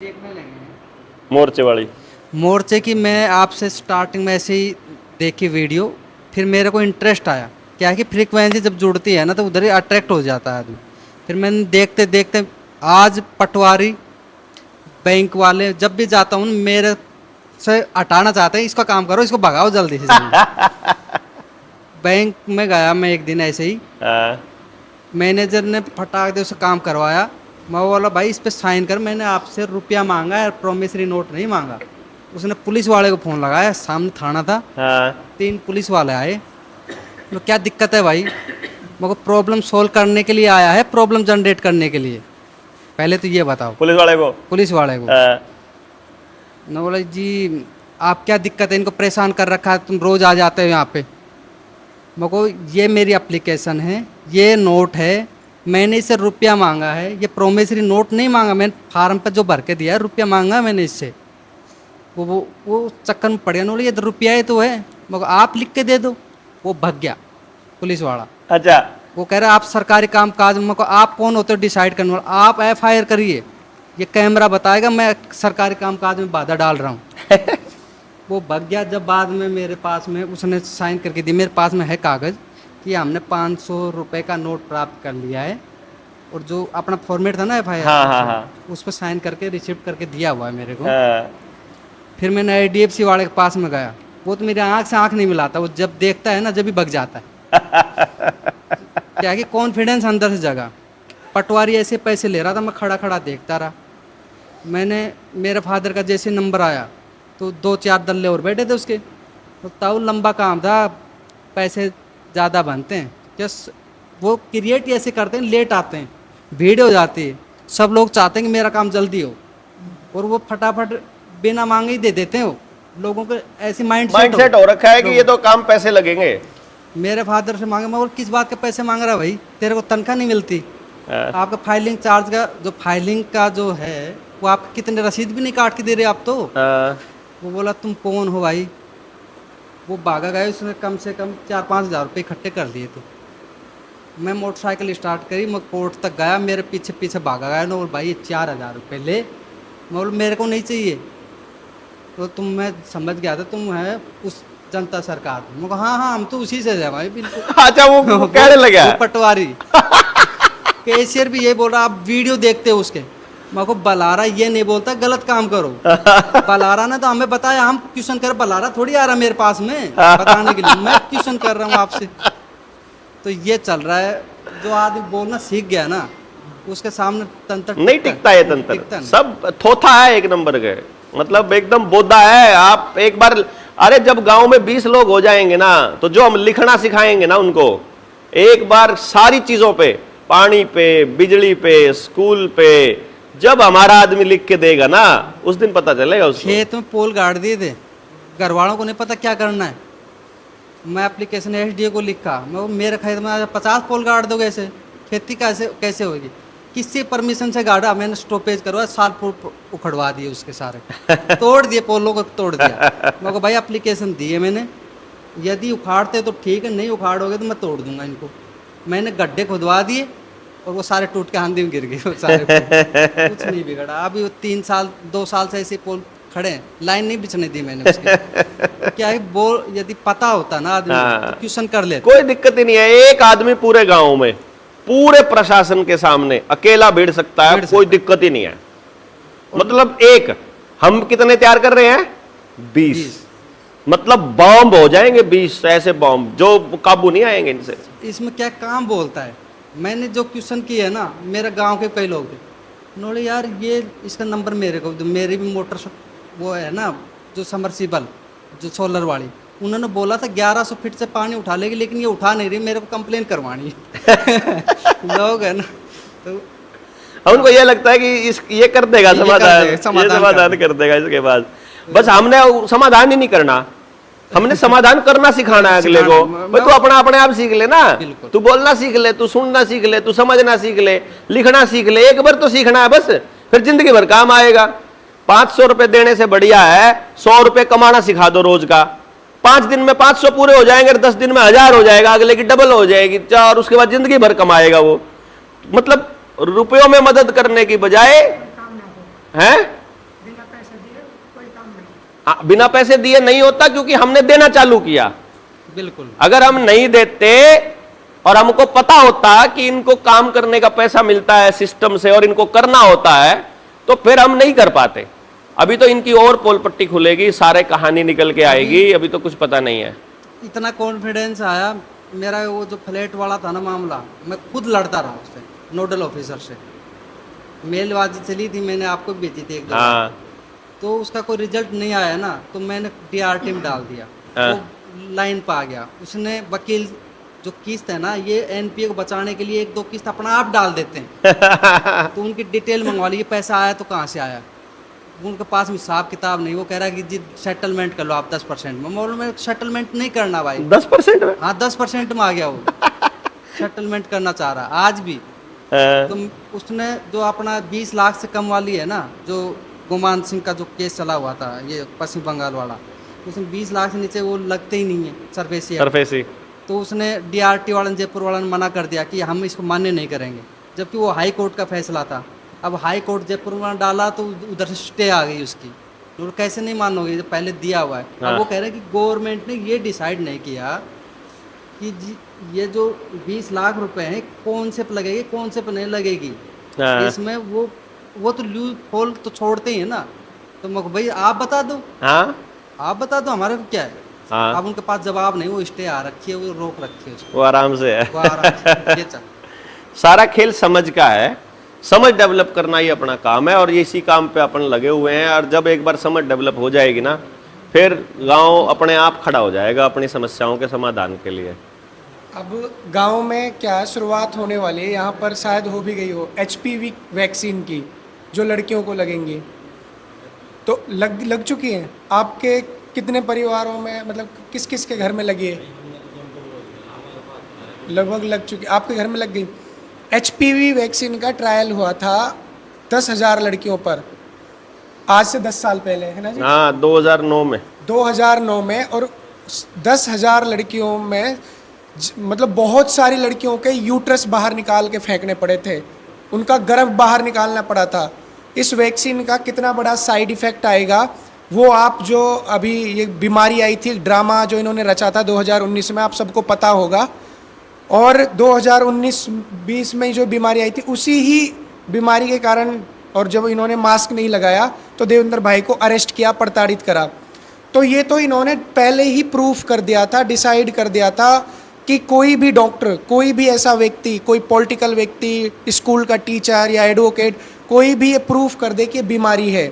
देखने लगे हैं मोर्चे वाली। मोर्चे की। मैं आपसे स्टार्टिंग में ऐसे ही देखी वीडियो, फिर मेरे को इंटरेस्ट आया। क्या है कि फ्रीक्वेंसी जब जुड़ती है ना तो उधर ही अट्रैक्ट हो जाता है आदमी। फिर मैंने देखते देखते आज पटवारी बैंक वाले जब भी जाता हूँ मेरे से हटाना चाहते हैं, इसका काम करो, इसको भगाओ जल्दी से जल्दी। बैंक में गया मैं एक दिन ऐसे ही, हाँ, मैनेजर ने फटाक दे उसे काम करवाया। मैं बोला भाई इस पे साइन कर, मैंने आपसे रुपया मांगा है, प्रोमिसरी नोट नहीं मांगा। उसने पुलिस वाले को फ़ोन लगाया, सामने थाना था, हाँ। 3 पुलिस वाले आए। तो क्या दिक्कत है भाई? मेरे को प्रॉब्लम सोल्व करने के लिए आया है, प्रॉब्लम जनरेट करने के लिए? पहले तो ये बताओ पुलिस वाले को। पुलिस वाले को। हाँ, मैं बोला जी आप क्या दिक्कत है, इनको परेशान कर रखा है, तुम रोज़ आ जाते हो यहाँ पे। मेरे को ये मेरी एप्लीकेशन है, ये नोट है, मैंने इससे रुपया मांगा है, ये प्रोमिसरी नोट नहीं मांगा, मैंने फार्म पर जो भर के दिया है रुपया मांगा है मैंने इससे। वो चक्कर में पड़ गया। बोले ये तो रुपया ही तो है, मगर आप लिख के दे दो। वो भाग गया पुलिस वाला। अच्छा। वो कह रहा आप सरकारी काम काज में, आप कौन होते हो डिसाइड करने वाला? आप FIR करिए, ये कैमरा बताएगा मैं सरकारी काम काज में बाधा डाल रहा हूँ। वो भाग गया। जब बाद में मेरे पास में उसने साइन करके दी, मेरे पास में है कागज़ कि हमने 500 रुपये का नोट प्राप्त कर लिया है, और जो अपना फॉर्मेट था ना FIR, हाँ, हाँ, हाँ। उस पर साइन करके रिसिप्ट करके दिया हुआ है मेरे को। हाँ। फिर मैंने IDFC वाले के पास में गया, वो तो मेरी आँख से आँख नहीं मिलाता, वो जब देखता है ना जब भी भग जाता है। क्या कि कॉन्फिडेंस अंदर से जगा। पटवारी ऐसे पैसे ले रहा था, मैं खड़ा खड़ा देखता रहा। मैंने मेरे फादर का जैसे नंबर आया तो 2-4 दल्ले और बैठे थे उसके, तो ताऊ लंबा काम था, पैसे ज़्यादा बनते हैं। जस्ट वो क्रिएट ऐसे करते हैं, लेट आते हैं, भीड़ हो जाती है, सब लोग चाहते हैं कि मेरा काम जल्दी हो, और वो फटाफट बिना मांगे ही दे देते हैं। वो लोगों को ऐसी माइंडसेट हो रखा है कि ये तो काम पैसे लगेंगे। मेरे फादर से मांगे, मैं बोल किस बात के पैसे मांग रहा है भाई, तेरे को तनख्वाह नहीं मिलती? हाँ। आपका फाइलिंग चार्ज का जो फाइलिंग का जो है वो आप कितने रसीद भी नहीं काट के दे रहे आप तो। हाँ। वो बोला तुम कौन हो भाई? वो भागा गया, उसने कम से कम 4-5 हज़ार रुपये इकट्ठे कर दिए थे। मैं मोटरसाइकिल स्टार्ट करी, मैं कोर्ट तक गया, मेरे पीछे पीछे भागा गया। बोल भाई ये 4,000 रुपये ले। मैं बोल मेरे को नहीं चाहिए। तो तुम, मैं समझ गया था तुम है उस जनता सरकार। मैं कहा हाँ हम तो उसी से है भाई बिल्कुल। अच्छा, वो कहने लगा। वो पटवारी कैशियर भी ये बोल रहा, आप वीडियो देखते हो उसके। मैं को बलारा ये नहीं बोलता गलत काम करो। बलारा ने तो हमें बताया, हम क्वेश्चन कर, बलारा थोड़ी आ रहा मेरे पास में बताने के लिए, मैं क्वेश्चन कर रहा हूँ आपसे। तो ये चल रहा है, जो आदमी बोलना सीख गया ना उसके सामने तंत्र नहीं टिकता है, तंत्र टिकता नहीं। सब थोथा है एक नंबर के, मतलब एकदम बोदा है। आप एक बार, अरे जब गांव में 20 लोग हो जाएंगे ना, तो जो हम लिखना सिखाएंगे ना उनको, एक बार सारी चीजों पे, पानी पे, बिजली पे, स्कूल पे, जब हमारा आदमी लिख के देगा ना, उस दिन पता चलेगा उसको। खेत में पोल गाड़ दिए थे, घर वालों को नहीं पता क्या करना है। मैं एप्लीकेशन SDO को लिखा, मैं वो मेरे खेत में 50 पोल गाड़ दोगे, ऐसे खेती कैसे होगी? किससे परमिशन से गाड़ा? मैंने स्टॉपेज करवाया, 7 फुट उखड़वा दिए उसके सारे, तोड़ दिए, पोलों को तोड़ दिया। मैं को भाई एप्लीकेशन दी है मैंने, यदि उखाड़ते तो ठीक है, नहीं उखाड़ोगे तो मैं तोड़ दूंगा इनको। मैंने गड्ढे खुदवा दिए और वो सारे टूट के आंधी में गिर गए वो सारे पोल। कुछ नहीं बिगड़ा। अभी वो 2 साल से ऐसे पोल खड़े हैं, लाइन नहीं बिछने दी मैंने उसके। तो क्या है, बोल यदि पता होता ना आदमी तो क्वेश्चन कर लेता। कोई दिक्कत ही नहीं है, एक आदमी पूरे गांव में, पूरे प्रशासन के सामने अकेला भिड़ सकता है, कोई दिक्कत ही नहीं है। मतलब एक, हम कितने तैयार कर रहे हैं? 20। मतलब बॉम्ब हो जाएंगे 20 ऐसे बॉम्ब, जो काबू नहीं आएंगे इनसे। इसमें क्या काम बोलता है? मैंने जो क्वेश्चन किए है ना, मेरे गांव के कई लोग थे, उन्होंने यार ये इसका नंबर मेरे को, मेरी भी मोटर वो है ना जो समरसीबल जो सोलर वाली, उन्होंने बोला था 1100 फीट से पानी उठा लेगी, लेकिन ये उठा नहीं रही, मेरे को कंप्लेन करवानी लोग है ना। तो उनको ये लगता है कि ये कर देगा समाधान कर देगा इसके बाद। बस हमने समाधान ही नहीं करना, हमने समाधान करना सिखाना है अगले को। भाई तू अपने आप सीख ले ना, तू बोलना सीख ले, तू सुनना सीख ले, तू समझना सीख ले, लिखना सीख ले। एक बार तो सीखना है बस, फिर जिंदगी भर काम आएगा। 500 रुपए देने से बढ़िया है 100 रुपए कमाना सिखा दो रोज का। 5 दिन में 500 पूरे हो जाएंगे, 10 दिन में 1000 हो जाएगा, अगले की डबल हो जाएगी, और उसके बाद जिंदगी भर कमाएगा वो। मतलब रुपयों में मदद करने की बजाय है बिना पैसे दिए नहीं होता, क्योंकि हमने देना चालू किया। बिल्कुल। अगर हम नहीं देते और हमको पता होता कि इनको काम करने का पैसा मिलता है सिस्टम से और इनको करना होता है, तो फिर हम नहीं कर पाते। अभी तो इनकी और पोल पट्टी खुलेगी, सारे कहानी निकल के आएगी, अभी तो कुछ पता नहीं है। इतना कॉन्फिडेंस आया मेरा, वो जो फ्लैट वाला था ना मामला, मैं खुद लड़ता रहा उससे, नोडल ऑफिसर से। मेलबाजी चली थी, मैंने आपको भी भेजी थी एक दो बार। हाँ, तो उसका कोई रिजल्ट नहीं आया ना, तो मैंने डीआरटी में डाल दिया। हाँ। वो लाइन पे आ गया। उसने वकील जो किस्त है ना, ये एनपीए को बचाने के लिए 1-2 किस्त अपना आप डाल देते हैं। तो उनकी डिटेल मंगवा ली, ये पैसा आया तो कहाँ से आया। उनके पास में हिसाब किताब नहीं। वो कह रहा है कि जी सेटलमेंट कर लो आप 10% में। बोलो मैं सेटलमेंट नहीं करना भाई। 10% में? हाँ 10% में आ गया वो। सेटलमेंट करना चाह रहा आज भी। हाँ, तो उसने जो अपना 20 लाख से कम वाली है ना, जो गुमान सिंह का जो केस चला हुआ था, ये पश्चिम बंगाल वाला, उसमें 20 लाख से नीचे वो लगते ही नहीं है सरफेसी। सरफेसी। तो उसने डीआरटी वाले जयपुर वाले ने मना कर दिया कि हम इसको मान्य नहीं करेंगे, जबकि वो हाई कोर्ट का फैसला था। अब हाई कोर्ट जयपुर में डाला तो उधर से स्टे आ गई उसकी। तो कैसे नहीं मानोगे जब पहले दिया हुआ है। हाँ। अब वो कह रहे हैं कि गवर्नमेंट ने ये डिसाइड नहीं किया कि ये जो 20 लाख रुपए हैं कौन से पे लगेगी, कौन से पे नहीं लगेगी। हाँ। इसमें वो तो लूप होल तो छोड़ते ही है ना। तो मैं भाई आप बता दो, हाँ, आप बता दो हमारे को क्या है। हाँ। अब उनके पास जवाब नहीं, वो स्टे आ रखी है, वो रोक रखी है उसको। वो आराम से है। वो आराम से ये चल। सारा खेल समझ का है। समझ डेवलप करना ही अपना काम है और इसी काम पे अपन लगे हुए हैं। और जब एक बार समझ डेवलप हो जाएगी ना, फिर गांव अपने आप खड़ा हो जाएगा अपनी समस्याओं के समाधान के लिए। अब गांव में क्या शुरुआत होने वाली है, यहाँ पर शायद हो भी गई हो एचपीवी वैक्सीन की, जो लड़कियों को लगेंगी। तो लग चुकी है आपके कितने परिवारों में, मतलब किस किस के घर में लगी है? लगभग लग चुकी, आपके घर में लग गई। एचपीवी वैक्सीन का ट्रायल हुआ था 10,000 लड़कियों पर, आज से 10 साल पहले, है ना जी? हाँ, 2009 में। 2009 में। और 10,000 लड़कियों में मतलब बहुत सारी लड़कियों के यूट्रस बाहर निकाल के फेंकने पड़े थे, उनका गर्भ बाहर निकालना पड़ा था। इस वैक्सीन का कितना बड़ा साइड इफ़ेक्ट आएगा वो आप जो अभी ये बीमारी आई थी, ड्रामा जो इन्होंने रचा था 2019 में, आप सबको पता होगा। और 2019-20 में जो बीमारी आई थी, उसी ही बीमारी के कारण, और जब इन्होंने मास्क नहीं लगाया तो देवेंद्र भाई को अरेस्ट किया, प्रताड़ित करा। तो ये तो इन्होंने पहले ही प्रूफ कर दिया था, डिसाइड कर दिया था कि कोई भी डॉक्टर, कोई भी ऐसा व्यक्ति, कोई पॉलिटिकल व्यक्ति, स्कूल का टीचर या एडवोकेट, कोई भी ये प्रूफ कर दे कि बीमारी है,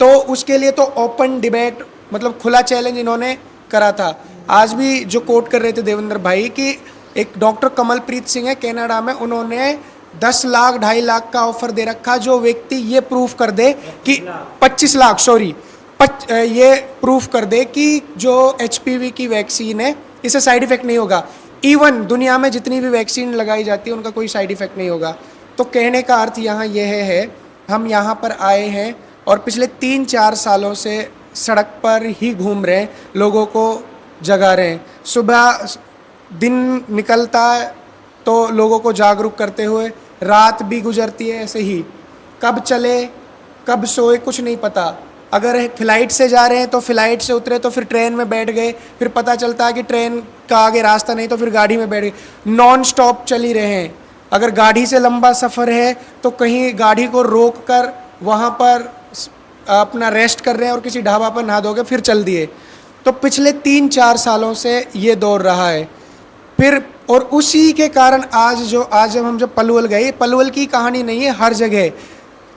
तो उसके लिए तो ओपन डिबेट, मतलब खुला चैलेंज इन्होंने करा था। आज भी जो कोट कर रहे थे देवेंद्र भाई कि एक डॉक्टर कमलप्रीत सिंह है कनाडा में, उन्होंने 10 लाख 2.5 लाख का ऑफर दे रखा जो व्यक्ति ये प्रूफ कर दे कि 25 लाख, सॉरी, ये प्रूफ कर दे कि जो एचपीवी की वैक्सीन है इससे साइड इफेक्ट नहीं होगा। इवन दुनिया में जितनी भी वैक्सीन लगाई जाती है उनका कोई साइड इफेक्ट नहीं होगा। तो कहने का अर्थ यहाँ यह है, हम यहाँ पर आए हैं और पिछले 3-4 सालों से सड़क पर ही घूम रहे हैं, लोगों को जगा रहे हैं। सुबह दिन निकलता है तो लोगों को जागरूक करते हुए, रात भी गुजरती है ऐसे ही, कब चले कब सोए कुछ नहीं पता। अगर फ़्लाइट से जा रहे हैं तो फ़्लाइट से उतरे तो फिर ट्रेन में बैठ गए, फिर पता चलता है कि ट्रेन का आगे रास्ता नहीं तो फिर गाड़ी में बैठ गए। नॉन स्टॉप चल ही रहे हैं। अगर गाड़ी से लंबा सफ़र है तो कहीं गाड़ी को रोक कर वहाँ पर अपना रेस्ट कर रहे हैं और किसी ढाबा पर नहा धो के फिर चल दिए। तो पिछले 3-4 सालों से ये दौर रहा है। फिर और उसी के कारण आज जब हम पलवल गए, पलवल की कहानी नहीं है, हर जगह,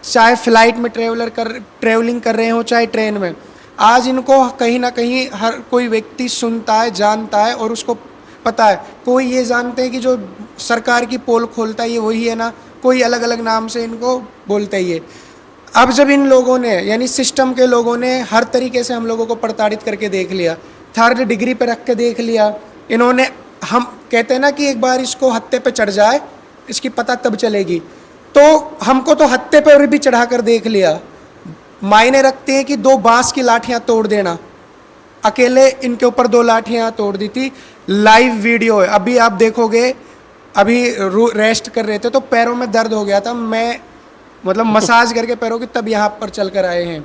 चाहे फ़्लाइट में ट्रैवलिंग कर रहे हो चाहे ट्रेन में, आज इनको कहीं ना कहीं हर कोई व्यक्ति सुनता है, जानता है और उसको पता है। कोई ये जानते हैं कि जो सरकार की पोल खोलता है ये वही है ना, कोई अलग अलग नाम से इनको बोलते ही है। अब जब इन लोगों ने, यानी सिस्टम के लोगों ने हर तरीके से हम लोगों को प्रताड़ित करके देख लिया, 3rd डिग्री पे रख के देख लिया इन्होंने। हम कहते हैं ना कि एक बार इसको हत्थे पे चढ़ जाए इसकी पता तब चलेगी, तो हमको तो हत्थे पर भी चढ़ा कर देख लिया। मायने रखते हैं कि 2 बांस की लाठियां तोड़ देना, अकेले इनके ऊपर 2 लाठियां तोड़ दी थी। लाइव वीडियो है, अभी आप देखोगे, अभी रेस्ट कर रहे थे तो पैरों में दर्द हो गया था, मैं मतलब मसाज करके पैरों की तब यहाँ पर चल कर आए हैं।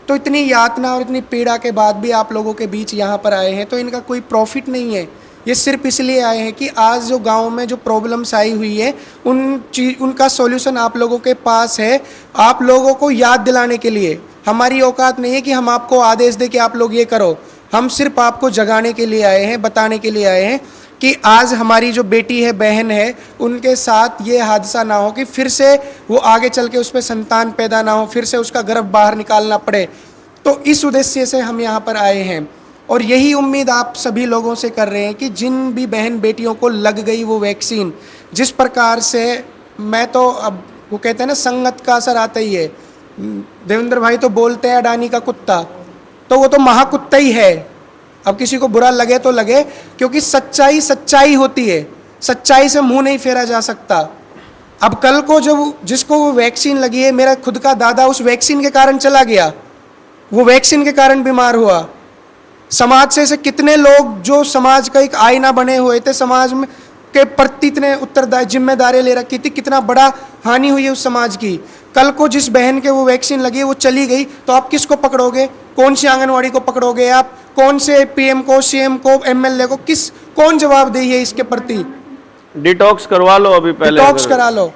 तो इतनी यातना और इतनी पीड़ा के बाद भी आप लोगों के बीच यहाँ पर आए हैं, तो इनका कोई प्रॉफिट नहीं है। ये सिर्फ इसलिए आए हैं कि आज जो गांव में जो प्रॉब्लम्स आई हुई है उनका सॉल्यूशन आप लोगों के पास है, आप लोगों को याद दिलाने के लिए। हमारी औकात नहीं है कि हम आपको आदेश दें कि आप लोग ये करो, हम सिर्फ आपको जगाने के लिए आए हैं, बताने के लिए आए हैं कि आज हमारी जो बेटी है, बहन है, उनके साथ ये हादसा ना हो कि फिर से वो आगे चल के उस पर संतान पैदा ना हो, फिर से उसका गर्भ बाहर निकालना पड़े। तो इस उद्देश्य से हम यहाँ पर आए हैं और यही उम्मीद आप सभी लोगों से कर रहे हैं कि जिन भी बहन बेटियों को लग गई वो वैक्सीन, जिस प्रकार से मैं तो अब वो कहते हैं ना संगत का असर आता ही है। देवेंद्र भाई तो बोलते हैं अडानी का कुत्ता, तो वो तो महाकुत्ता ही है। अब किसी को बुरा लगे तो लगे, क्योंकि सच्चाई सच्चाई होती है, सच्चाई से मुंह नहीं फेरा जा सकता। अब कल को जब जिसको वो वैक्सीन लगी है, मेरा खुद का दादा उस वैक्सीन के कारण चला गया, वो वैक्सीन के कारण बीमार हुआ। समाज से ऐसे कितने लोग जो समाज का एक आईना बने हुए थे, समाज में के प्रति इतने उत्तरदायी जिम्मेदारी ले रखी थी, कितना बड़ा हानि हुई है उस समाज की। कल को जिस बहन के वो वैक्सीन लगी है वो चली गई, तो आप किसको पकड़ोगे? कौन सी आंगनवाड़ी को पकड़ोगे आप? कौन से पीएम को, सीएम को, एमएलए को, कौन जवाबदेही है इसके प्रति? डिटॉक्स करवा लो अभी, पहले डिटॉक्स करा लो।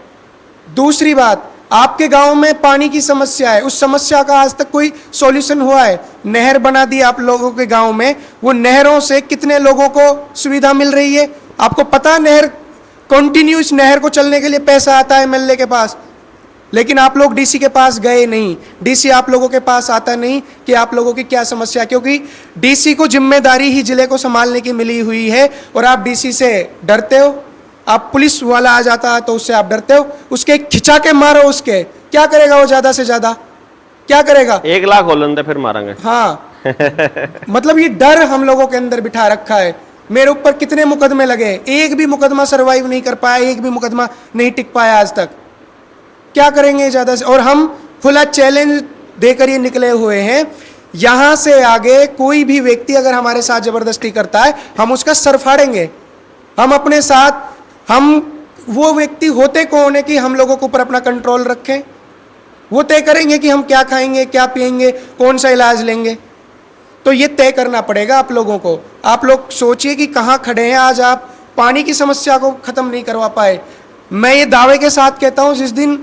दूसरी बात, आपके गांव में पानी की समस्या है, उस समस्या का आज तक कोई सॉल्यूशन हुआ है? नहर बना दी आप लोगों के गांव में, वो नहरों से कितने लोगों को सुविधा मिल रही है? आपको पता, नहर कंटिन्यूस नहर को चलने के लिए पैसा आता है एमएलए के पास, लेकिन आप लोग डीसी के पास गए नहीं। डीसी आप लोगों के पास आता नहीं कि आप लोगों की क्या समस्या, क्योंकि डीसी को जिम्मेदारी ही जिले को संभालने की मिली हुई है और आप डीसी से डरते हो। आप पुलिस वाला आ जाता है तो उससे आप डरते हो, उसके खिंचा के मारो, उसके क्या करेगा वो? ज्यादा से ज्यादा क्या करेगा? 1 लाख होलन दे फिर मारेंगे। हाँ मतलब ये डर हम लोगों के अंदर बिठा रखा है। मेरे ऊपर कितने मुकदमे लगे, एक भी मुकदमा सरवाइव नहीं कर पाया, एक भी मुकदमा नहीं टिक पाया आज तक। क्या करेंगे ज्यादा से? और हम खुला चैलेंज देकर ये निकले हुए हैं, यहां से आगे कोई भी व्यक्ति अगर हमारे साथ जबरदस्ती करता है, हम उसका सर फाड़ेंगे। हम अपने साथ, हम वो व्यक्ति होते कौन है कि हम लोगों के ऊपर अपना कंट्रोल रखें? वो तय करेंगे कि हम क्या खाएंगे, क्या पिएंगे, कौन सा इलाज लेंगे। तो ये तय करना पड़ेगा आप लोगों को। आप लोग सोचिए कि कहाँ खड़े हैं आज। आप पानी की समस्या को खत्म नहीं करवा पाए। मैं ये दावे के साथ कहता हूं, जिस दिन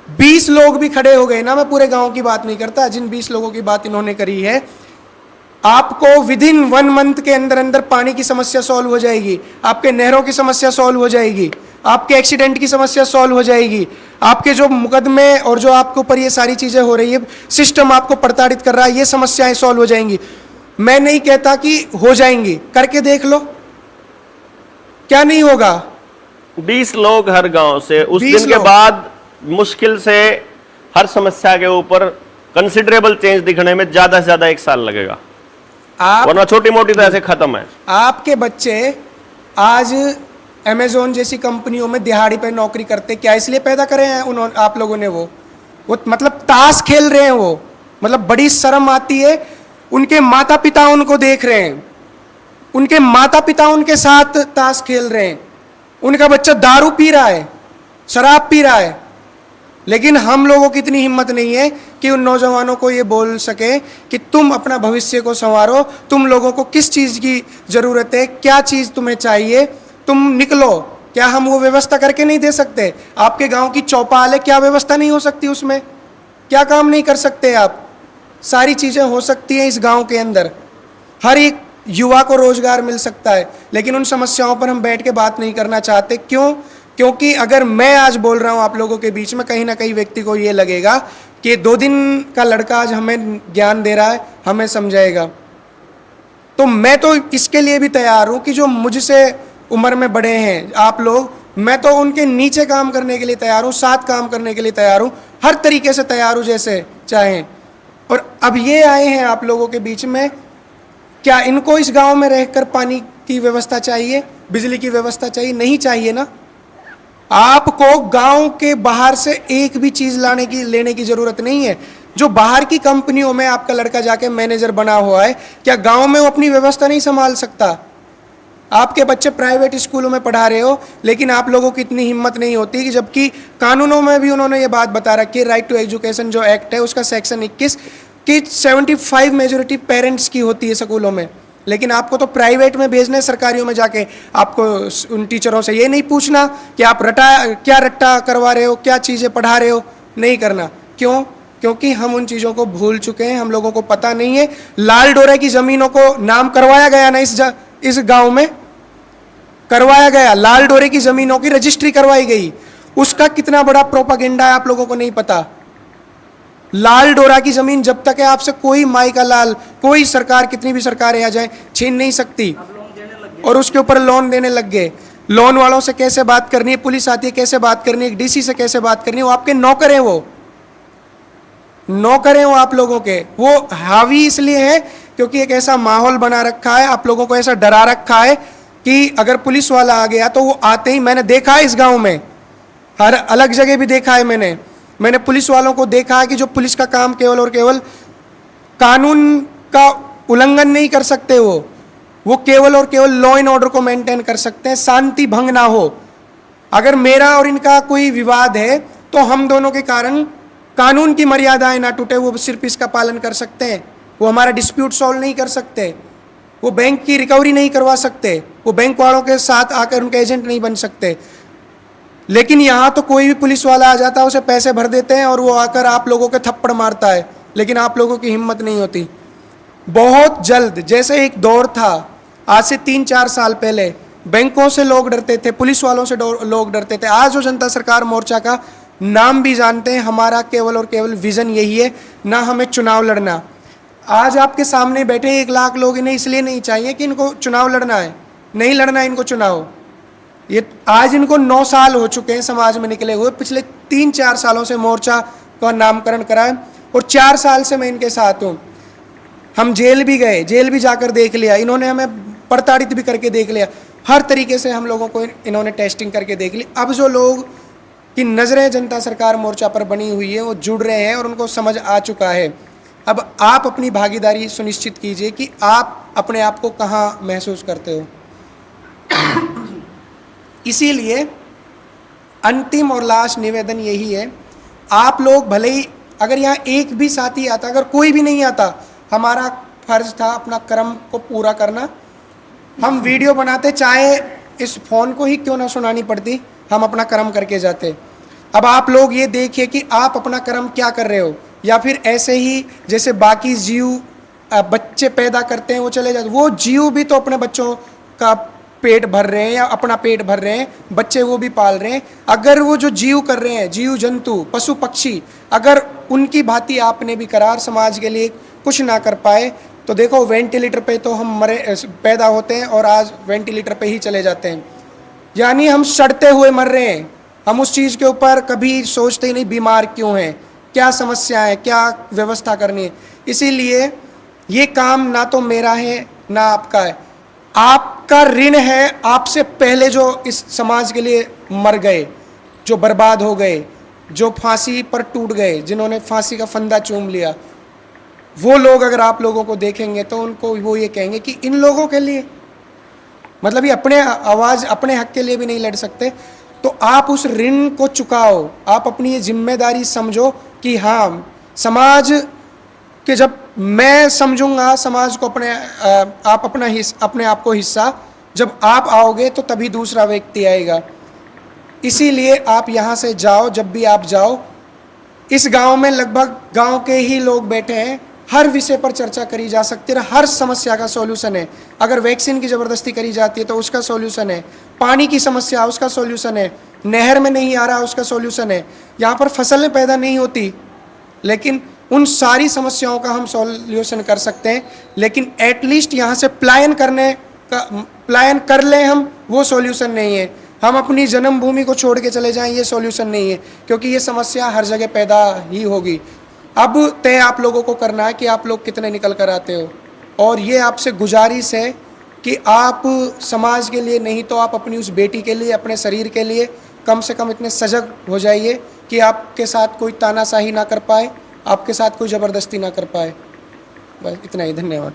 20 लोग भी खड़े हो गए ना, मैं पूरे गांव की बात नहीं करता, जिन 20 लोगों की बात इन्होंने करी है, आपको विदिन 1 मंथ के अंदर अंदर पानी की समस्या सॉल्व हो जाएगी, आपके नहरों की समस्या सॉल्व हो जाएगी, आपके एक्सीडेंट की समस्या सॉल्व हो जाएगी, आपके जो मुकदमे और जो आपके ऊपर ये सारी चीजें हो रही है, सिस्टम आपको प्रताड़ित कर रहा है, ये समस्याएं सॉल्व हो जाएंगी। मैं नहीं कहता कि हो जाएंगी, करके देख लो, क्या नहीं होगा। 20 लोग हर गांव से, उस दिन के बाद मुश्किल से हर समस्या के ऊपर कंसिडरेबल चेंज दिखने में ज्यादा से ज्यादा 1 साल लगेगा, वरना छोटी मोटी तो ऐसे खत्म है। आपके बच्चे आज अमेज़न जैसी कंपनियों में दिहाड़ी पे नौकरी करते, क्या इसलिए पैदा करे हैं उन्होंने, आप लोगों ने? वो मतलब ताश खेल रहे हैं, वो मतलब बड़ी शर्म आती है। उनके माता पिता उनको देख रहे हैं, उनके माता पिता उनके साथ ताश खेल रहे हैं, उनका बच्चा दारू पी रहा है, शराब पी रहा है, लेकिन हम लोगों की इतनी हिम्मत नहीं है कि उन नौजवानों को ये बोल सके कि तुम अपना भविष्य को संवारो, तुम लोगों को किस चीज़ की ज़रूरत है, क्या चीज़ तुम्हें चाहिए, तुम निकलो। क्या हम वो व्यवस्था करके नहीं दे सकते? आपके गांव की चौपाल है, क्या व्यवस्था नहीं हो सकती उसमें? क्या काम नहीं कर सकते आप? सारी चीज़ें हो सकती हैं इस गांव के अंदर। हर एक युवा को रोजगार मिल सकता है, लेकिन उन समस्याओं पर हम बैठ के बात नहीं करना चाहते। क्यों? क्योंकि अगर मैं आज बोल रहा हूं आप लोगों के बीच में, कहीं ना कहीं व्यक्ति को ये लगेगा कि 2 दिन का लड़का आज हमें ज्ञान दे रहा है, हमें समझाएगा। तो मैं तो इसके लिए भी तैयार हूं कि जो मुझसे उम्र में बड़े हैं आप लोग, मैं तो उनके नीचे काम करने के लिए तैयार हूं, साथ काम करने के लिए तैयार हूं, हर तरीके से तैयार हूं जैसे चाहें। और अब ये आए हैं आप लोगों के बीच में, क्या इनको इस गांव में रहकर पानी की व्यवस्था चाहिए, बिजली की व्यवस्था चाहिए? नहीं चाहिए ना। आपको गांव के बाहर से एक भी चीज लेने की जरूरत नहीं है। जो बाहर की कंपनियों में आपका लड़का जाके मैनेजर बना हुआ है, क्या गांव में वो अपनी व्यवस्था नहीं संभाल सकता? आपके बच्चे प्राइवेट स्कूलों में पढ़ा रहे हो, लेकिन आप लोगों की इतनी हिम्मत नहीं होती कि जबकि कानूनों में भी उन्होंने ये बात बता रखी है, राइट टू एजुकेशन जो एक्ट है उसका सेक्शन 21, कि 75 मेजोरिटी पेरेंट्स की होती है स्कूलों में, लेकिन आपको तो प्राइवेट में भेजना है, सरकारियों में जाके आपको उन टीचरों से ये नहीं पूछना कि आप क्या रट्टा करवा रहे हो, क्या चीज़ें पढ़ा रहे हो, नहीं करना। क्यों? क्योंकि हम उन चीज़ों को भूल चुके हैं, हम लोगों को पता नहीं है। लाल डोरे की ज़मीनों को नाम करवाया गया ना, इस गांव में करवाया गया, लाल डोरे की ज़मीनों की रजिस्ट्री करवाई गई, उसका कितना बड़ा प्रोपागेंडा है आप लोगों को नहीं पता। लाल डोरा की ज़मीन जब तक है आपसे कोई माई का लाल, कोई सरकार, कितनी भी सरकारें आ जाए, छीन नहीं सकती। और उसके ऊपर लोन देने लग गए। लोन वालों से कैसे बात करनी है, पुलिस आती है कैसे बात करनी है, डीसी से कैसे बात करनी है, वो आपके नौकर हैं, वो नौकर हैं वो आप लोगों के। वो हावी इसलिए है क्योंकि एक ऐसा माहौल बना रखा है, आप लोगों को ऐसा डरा रखा है कि अगर पुलिस वाला आ गया तो वो आते ही, मैंने देखा है इस गांव में, हर अलग जगह भी देखा है मैंने पुलिस वालों को देखा है कि जो पुलिस का काम केवल और केवल कानून का उल्लंघन नहीं कर सकते, वो केवल और केवल लॉ एंड ऑर्डर को मेंटेन कर सकते हैं, शांति भंग ना हो। अगर मेरा और इनका कोई विवाद है तो हम दोनों के कारण कानून की मर्यादाएं ना टूटे, वो सिर्फ इसका पालन कर सकते हैं। वो हमारा डिस्प्यूट सॉल्व नहीं कर सकते, वो बैंक की रिकवरी नहीं करवा सकते, वो बैंक वालों के साथ आकर उनके एजेंट नहीं बन सकते। लेकिन यहाँ तो कोई भी पुलिस वाला आ जाता है, उसे पैसे भर देते हैं और वो आकर आप लोगों के थप्पड़ मारता है, लेकिन आप लोगों की हिम्मत नहीं होती। बहुत जल्द, जैसे एक दौर था आज से 3-4 साल पहले, बैंकों से लोग डरते थे, पुलिस वालों से लोग डरते थे। आज जो जनता सरकार मोर्चा का नाम भी जानते हैं, हमारा केवल और केवल विजन यही है, ना हमें चुनाव लड़ना। आज आपके सामने बैठे 1 लाख लोग इन्हें इसलिए नहीं चाहिए कि इनको चुनाव लड़ना है, नहीं लड़ना है इनको चुनाव। ये आज इनको 9 साल हो चुके हैं समाज में निकले हुए, पिछले 3-4 सालों से मोर्चा का नामकरण करा है और 4 साल से मैं इनके साथ हूँ। हम जेल भी गए, जेल भी जाकर देख लिया, इन्होंने हमें प्रताड़ित भी करके देख लिया, हर तरीके से हम लोगों को इन्होंने टेस्टिंग करके देख ली। अब जो लोग की नज़रें जनता सरकार मोर्चा पर बनी हुई है वो जुड़ रहे हैं और उनको समझ आ चुका है। अब आप अपनी भागीदारी सुनिश्चित कीजिए कि आप अपने आप को कहाँ महसूस करते हो। इसीलिए अंतिम और लास्ट निवेदन यही है, आप लोग भले ही अगर यहाँ एक भी साथी आता, अगर कोई भी नहीं आता, हमारा फर्ज था अपना कर्म को पूरा करना। हम वीडियो बनाते, चाहे इस फ़ोन को ही क्यों ना सुनानी पड़ती, हम अपना कर्म करके जाते। अब आप लोग ये देखिए कि आप अपना कर्म क्या कर रहे हो, या फिर ऐसे ही जैसे बाकी जीव बच्चे पैदा करते हैं वो चले जाते, वो जीव भी तो अपने बच्चों का पेट भर रहे हैं या अपना पेट भर रहे हैं, बच्चे वो भी पाल रहे हैं। अगर वो जो जीव कर रहे हैं, जीव जंतु पशु पक्षी, अगर उनकी भांति आपने भी करार समाज के लिए कुछ ना कर पाए तो देखो वेंटिलेटर पे तो हम पैदा होते हैं और आज वेंटिलेटर पे ही चले जाते हैं, यानी हम सड़ते हुए मर रहे हैं। हम उस चीज़ के ऊपर कभी सोचते ही नहीं बीमार क्यों हैं, क्या समस्या है, क्या व्यवस्था करनी है। इसीलिए ये काम ना तो मेरा है ना आपका है, आपका ऋण है आपसे पहले जो इस समाज के लिए मर गए, जो बर्बाद हो गए, जो फांसी पर टूट गए, जिन्होंने फांसी का फंदा चूम लिया, वो लोग अगर आप लोगों को देखेंगे तो उनको वो ये कहेंगे कि इन लोगों के लिए, मतलब ये अपने आवाज़ अपने हक के लिए भी नहीं लड़ सकते। तो आप उस ऋण को चुकाओ, आप अपनी ये जिम्मेदारी समझो कि हाँ, समाज के जब मैं समझूंगा समाज को आप अपने आप को हिस्सा, जब आप आओगे तो तभी दूसरा व्यक्ति आएगा। इसीलिए आप यहाँ से जाओ, जब भी आप जाओ, इस गांव में लगभग गांव के ही लोग बैठे हैं, हर विषय पर चर्चा करी जा सकती है, हर समस्या का सॉल्यूशन है। अगर वैक्सीन की ज़बरदस्ती करी जाती है तो उसका सॉल्यूशन है, पानी की समस्या उसका सॉल्यूशन है, नहर में नहीं आ रहा उसका सॉल्यूशन है, यहाँ पर फसलें पैदा नहीं होती, लेकिन उन सारी समस्याओं का हम सॉल्यूशन कर सकते हैं। लेकिन एटलीस्ट यहाँ से पलायन कर लें हम, वो सॉल्यूशन नहीं है। हम अपनी जन्मभूमि को छोड़ के चले जाएं, ये सॉल्यूशन नहीं है, क्योंकि ये समस्या हर जगह पैदा ही होगी। अब तय आप लोगों को करना है कि आप लोग कितने निकल कर आते हो, और ये आपसे गुजारिश है कि आप समाज के लिए नहीं तो आप अपनी उस बेटी के लिए, अपने शरीर के लिए कम से कम इतने सजग हो जाइए कि आपके साथ कोई तानाशाही ना कर पाए, आपके साथ कोई ज़बरदस्ती ना कर पाए। बस इतना ही, धन्यवाद।